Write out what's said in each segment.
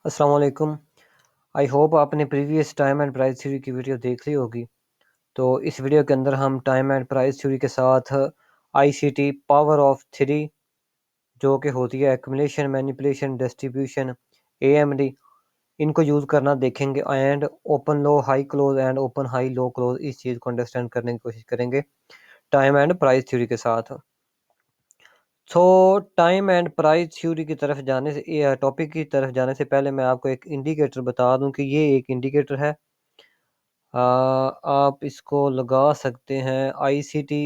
अस्सलाम वालेकुम। I hope आपने previous time and price theory की वीडियो देख ली होगी। तो इस वीडियो के अंदर हम टाइम एंड प्राइस थ्योरी के साथ आईसीटी पावर ऑफ थ्री जो कि होती है एक्यूमुलेशन, मैनिपुलेशन, डिस्ट्रीब्यूशन, एएमडी, इनको यूज़ करना देखेंगे and open low high close and open high low close इस चीज़ को अंडरस्टैंड करने की कोशिश करेंगे टाइम एंड प्राइस थ्योरी के साथ। सो टाइम एंड प्राइस थ्योरी की तरफ जाने से टॉपिक की तरफ जाने से पहले मैं आपको एक इंडिकेटर बता दूं कि ये एक इंडिकेटर है। आप इसको लगा सकते हैं आईसीटी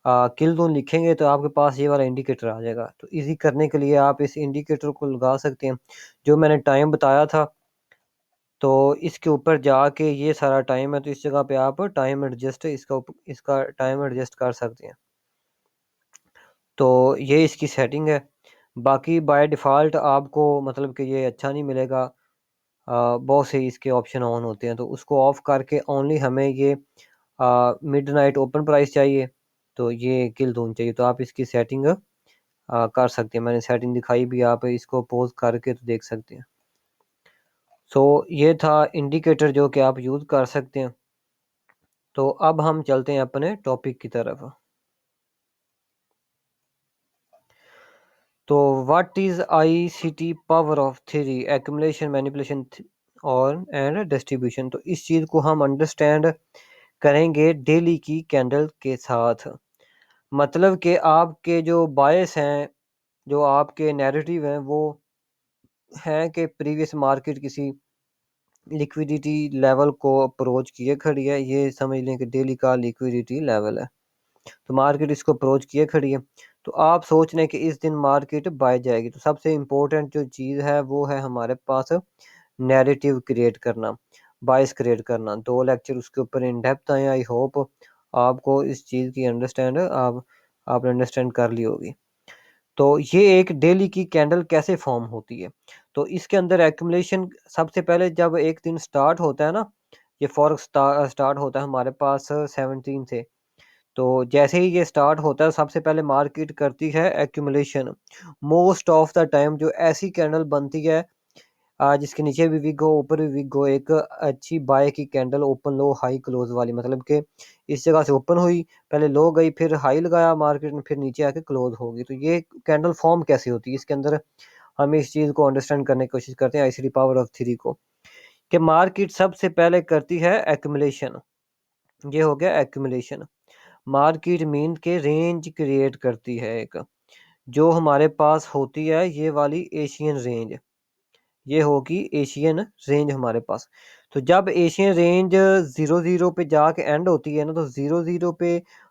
किल्डोन लिखेंगे तो आपके पास ये वाला इंडिकेटर आ जाएगा। तो इजी करने के लिए आप इस इंडिकेटर को लगा सकते हैं। जो मैंने टाइम बताया था तो इसके ऊपर जाके ये सारा टाइम है, तो इस जगह पे आप टाइम एडजस्ट इसका टाइम एडजस्ट कर सकते हैं। तो ये इसकी सेटिंग है। बाकी बाय डिफ़ॉल्ट आपको मतलब कि ये अच्छा नहीं मिलेगा। बहुत से इसके ऑप्शन ऑन होते हैं, तो उसको ऑफ करके ओनली हमें ये मिडनाइट ओपन प्राइस चाहिए, तो ये किल दून चाहिए। तो आप इसकी सेटिंग कर सकते हैं। मैंने सेटिंग दिखाई भी, आप इसको पोज करके तो देख सकते हैं। सो ये था इंडिकेटर जो कि आप यूज़ कर सकते हैं। तो अब हम चलते हैं अपने टॉपिक की तरफ। तो what is ICT power of three accumulation, manipulation और एंड डिस्ट्रीब्यूशन। तो इस चीज़ को हम अंडरस्टैंड करेंगे डेली की कैंडल के साथ। मतलब कि आपके जो बायस हैं, जो आपके नैरेटिव हैं, वो हैं कि प्रीवियस मार्केट किसी लिक्विडिटी लेवल को अप्रोच किए खड़ी है। ये समझ लें कि डेली का लिक्विडिटी लेवल है, तो मार्केट इसको अप्रोच किए खड़ी है। तो आप सोच लें कि इस दिन मार्केट बाय जाएगी। तो सबसे इम्पोर्टेंट जो चीज़ है वो है हमारे पास नैरेटिव क्रिएट करना, बायस क्रिएट करना। 2 लेक्चर उसके ऊपर इन डेप्थ आए। आई होप आपको इस चीज़ की अंडरस्टैंड आपने अंडरस्टैंड कर ली होगी। तो ये एक डेली की कैंडल कैसे फॉर्म होती है, तो इसके अंदर एक्यूमुलेशन सबसे पहले जब एक दिन स्टार्ट होता है ना, ये फॉरेक्स स्टार्ट होता है हमारे पास 17 से। तो जैसे ही ये स्टार्ट होता है सबसे पहले मार्केट करती है accumulation. Most of the time जो ऐसी कैंडल बनती है जिसके नीचे भी विग हो, ऊपर भी विग हो, एक अच्छी बाय की कैंडल ओपन लो हाई क्लोज वाली, मतलब कि इस जगह से ओपन हुई, पहले लो गई, फिर हाई लगाया मार्केट में, फिर नीचे आके क्लोज होगी। तो ये कैंडल फॉर्म कैसी होती है, इसके अंदर हम इस चीज़ को अंडरस्टैंड करने की कोशिश करते हैं आईसीटी पावर ऑफ थ्री को, कि मार्केट सबसे पहले करती है एक्यूमुलेशन। ये हो गया एक्यूमुलेशन। मार्केट मीन के रेंज क्रिएट करती है एक, जो हमारे पास होती है ये वाली एशियन रेंज। ये होगी एशियन रेंज हमारे पास। तो जब एशियन रेंज 0 पे जाके एंड होती है ना, तो 0 पे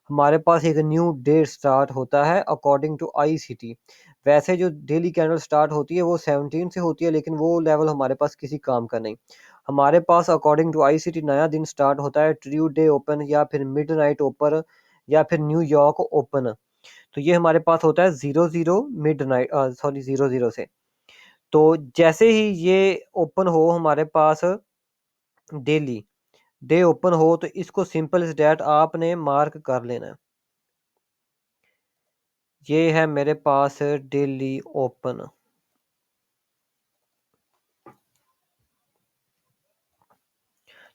हमारे पास एक न्यू डे स्टार्ट होता है अकॉर्डिंग टू आईसीटी। वैसे जो डेली कैंडल स्टार्ट होती है वो 17 से होती है, लेकिन वो लेवल हमारे पास किसी काम का नहीं। हमारे पास अकॉर्डिंग टू आईसीटी नया दिन स्टार्ट होता है ट्रू डे ओपन, या फिर मिडनाइट ओपन, या फिर न्यूयॉर्क ओपन। तो ये हमारे पास होता है 00 मिडनाइट, सॉरी 00 से। तो जैसे ही ये ओपन हो हमारे पास डेली डे ओपन हो, तो इसको सिंपल इज डैट आपने मार्क कर लेना है। ये है मेरे पास डेली ओपन।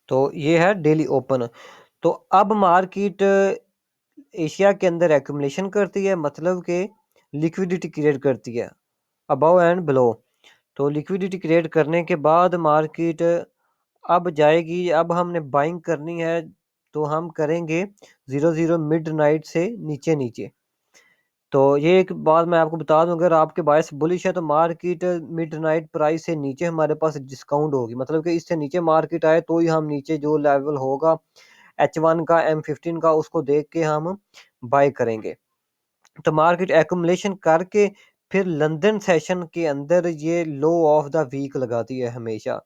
तो ये है डेली ओपन। तो अब मार्केट एशिया के अंदर एक्यूमुलेशन करती है, मतलब कि लिक्विडिटी क्रिएट करती है अबव एंड बिलो। तो लिक्विडिटी क्रिएट करने के बाद मार्केट अब जाएगी, अब हमने बाइंग करनी है, तो हम करेंगे 00 मिडनाइट से नीचे नीचे। तो ये एक बात मैं आपको बता दूं, अगर आपके बायस बुलिश है तो मार्केट मिडनाइट प्राइस से नीचे हमारे पास डिस्काउंट होगी, मतलब कि इससे नीचे मार्केट आए तो ही हम नीचे जो लेवल होगा H1 का, M15 का, उसको देख के हम बाय करेंगे। तो मार्केट एक्यूमुलेशन करके फिर लंदन सेशन के अंदर ये लो ऑफ द वीक लगाती है हमेशा।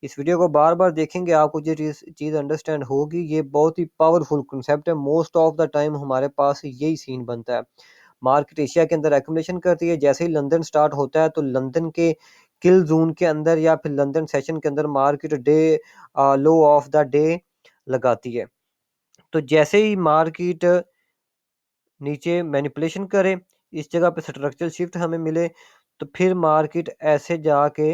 इस वीडियो को बार बार देखेंगे आपको ये चीज़ अंडरस्टैंड होगी। ये बहुत ही पावरफुल कंसेप्ट है। मोस्ट ऑफ द टाइम हमारे पास यही सीन बनता है। मार्केट एशिया के अंदर एक्यूमुलेशन करती है, जैसे ही लंदन स्टार्ट होता है तो लंदन के किल जोन के अंदर या फिर लंदन सेशन के अंदर market day low of the day लगाती है। तो जैसे ही मार्केट नीचे मैनिपुलेशन करे, इस जगह पे स्ट्रक्चरल शिफ्ट हमें मिले, तो फिर मार्केट ऐसे जाके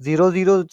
00